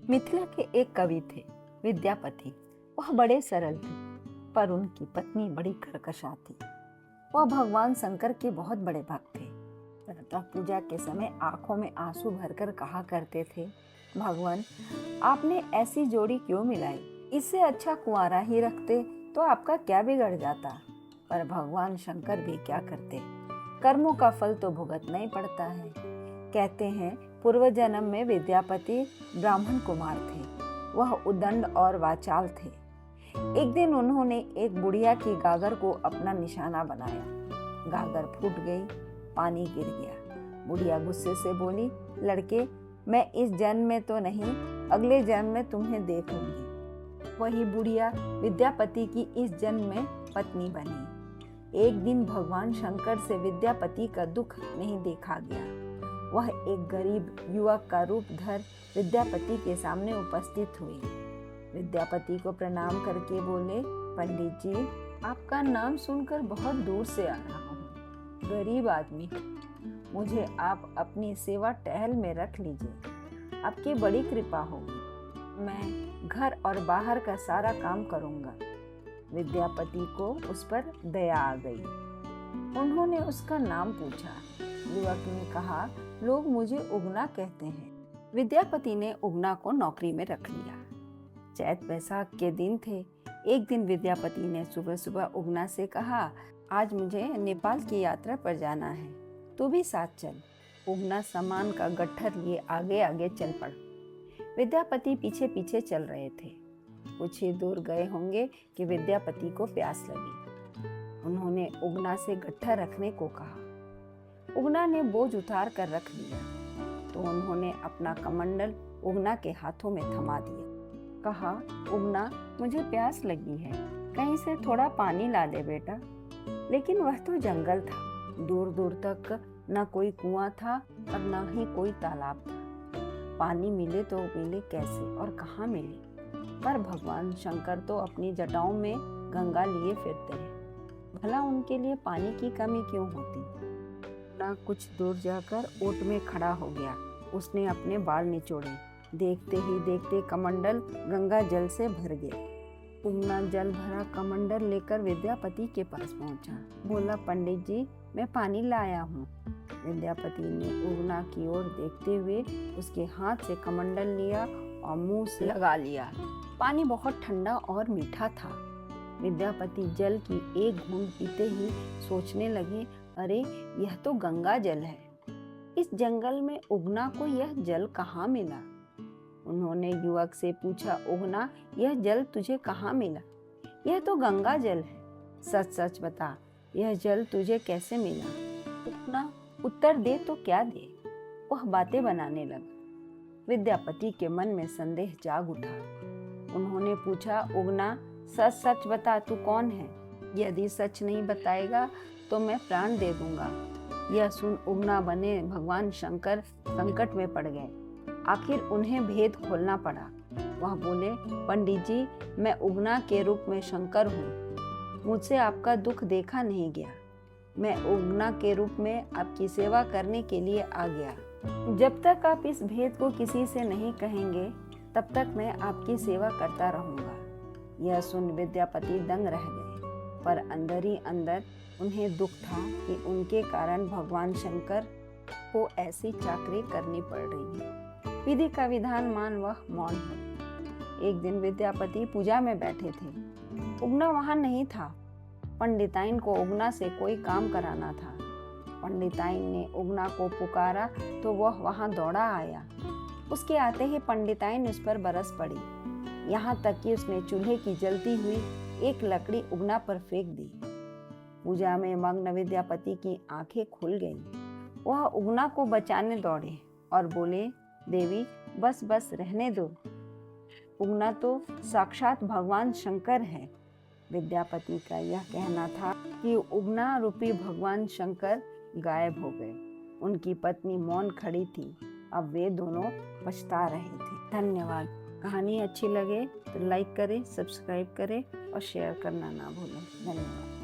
मिथिला के एक कवि थे विद्यापति। वह बड़े सरल थे, पर उनकी पत्नी बड़ी कर्कशा थी। वह भगवान शंकर के बहुत बड़े भक्त थे। प्रातः पूजा के समय आंखों में आंसू भरकर कहा करते थे, भगवान आपने ऐसी जोड़ी क्यों मिलाई? इससे अच्छा कुंवारा ही रखते तो आपका क्या बिगड़ जाता। पर भगवान शंकर भी क्या करते, कर्मों का फल तो भुगतना ही पड़ता है। कहते हैं पूर्व जन्म में विद्यापति ब्राह्मण कुमार थे। वह उद्दंड और वाचाल थे। एक दिन उन्होंने एक बुढ़िया की गागर को अपना निशाना बनाया। गागर फूट गई, पानी गिर गया। बुढ़िया गुस्से से बोली, लड़के मैं इस जन्म में तो नहीं, अगले जन्म में तुम्हें देख लूंगी। वही बुढ़िया विद्यापति की इस जन्म में पत्नी बनी। एक दिन भगवान शंकर से विद्यापति का दुख नहीं देखा गया। वह एक गरीब युवक का रूप धर विद्यापति के सामने उपस्थित हुई। विद्यापति को प्रणाम करके बोले, पंडित जी आपका नाम सुनकर बहुत दूर से आ रहा हूँ। गरीब आदमी हूँ, मुझे आप अपनी सेवा टहल में रख लीजिए। आपकी बड़ी कृपा होगी। मैं घर और बाहर का सारा काम करूँगा। विद्यापति को उस पर दया आ गई। उन्होंने उसका नाम पूछा। युवक ने कहा, लोग मुझे उगना कहते हैं। विद्यापति ने उगना को नौकरी में रख लिया। चैत बैसाख के दिन थे। एक दिन विद्यापति ने सुबह सुबह उगना से कहा, आज मुझे नेपाल की यात्रा पर जाना है, तू भी साथ चल। उगना सामान का गट्ठर लिए आगे आगे चल पड़ा। विद्यापति पीछे पीछे चल रहे थे। कुछ ही दूर गए होंगे कि विद्यापति को प्यास लगी। उन्होंने उगना से गट्ठर रखने को कहा। उगना ने बोझ उतार कर रख लिया तो उन्होंने अपना कमंडल उगना के हाथों में थमा दिया। कहा, उगना मुझे प्यास लगी है, कहीं से थोड़ा पानी ला दे बेटा। लेकिन वह तो जंगल था। दूर दूर तक न कोई कुआं था और न ही कोई तालाब था। पानी मिले तो मिले कैसे और कहाँ मिले। पर भगवान शंकर तो अपनी जटाओं में गंगा लिए फिरते हैं, भला उनके लिए पानी की कमी क्यों होती। उगना कुछ दूर जाकर ओट में खड़ा हो गया। उसने अपने बाल निचोड़े। देखते ही देखते कमंडल गंगा जल से भर गया। उगना जल भरा कमंडल लेकर विद्यापति के पास पहुंचा। बोला, पंडित जी मैं पानी लाया हूँ। विद्यापति ने उगना की ओर देखते हुए उसके हाथ से कमंडल लिया और मुंह से लगा लिया। पानी बहुत ठंडा और मीठा था। विद्यापति जल की एक घूंट पीते ही सोचने लगे, अरे यह तो गंगा जल है। इस जंगल में उगना को यह जल कहाँ मिला। उन्होंने युवक से पूछा, उगना यह जल तुझे कहाँ मिला? यह तो गंगा जल है, सच सच बता, यह जल तुझे कैसे मिला? उगना उत्तर दे तो क्या दे। वह बातें बनाने लगा। विद्यापति के मन में संदेह जाग उठा। उन्होंने पूछा, उगना सच सच बता, तू कौन है? यदि सच नहीं बताएगा तो मैं प्राण दे दूंगा। यह सुन उगना बने भगवान शंकर संकट में पड़ गए। आखिर उन्हें भेद खोलना पड़ा। वह बोले, पंडित जी मैं उगना के रूप में शंकर हूँ। मुझसे आपका दुख देखा नहीं गया। मैं उगना के रूप में आपकी सेवा करने के लिए आ गया। जब तक आप इस भेद को किसी से नहीं कहेंगे तब तक मैं आपकी सेवा करता रहूंगा। यह सुन विद्यापति दंग रह गए, पर अंदर ही अंदर उन्हें दुख था कि उनके कारण भगवान शंकर को ऐसी चाकरी करनी पड़ रही है। विधि का विधान मान वह मौन है। एक दिन विद्यापति पूजा में बैठे थे। उगना वहां नहीं था। पंडिताइन को उगना से कोई काम कराना था। पंडिताइन ने उगना को पुकारा तो वह वहां दौड़ा आया। उसके आते ही पंडिताइन उस पर बरस पड़ी, यहाँ तक कि उसने चूल्हे की जलती हुई एक लकड़ी उगना पर फेंक दी। पूजा में मग्न विद्यापति की आंखें खुल गईं। वह उगना को बचाने दौड़े और बोले, देवी बस बस रहने दो, उगना तो साक्षात भगवान शंकर है। विद्यापति का यह कहना था कि उगना रूपी भगवान शंकर गायब हो गए। उनकी पत्नी मौन खड़ी थी। अब वे दोनों पछता रहे थे। धन्यवाद। कहानी अच्छी लगे तो लाइक करें, सब्सक्राइब करें और शेयर करना ना भूलें। धन्यवाद।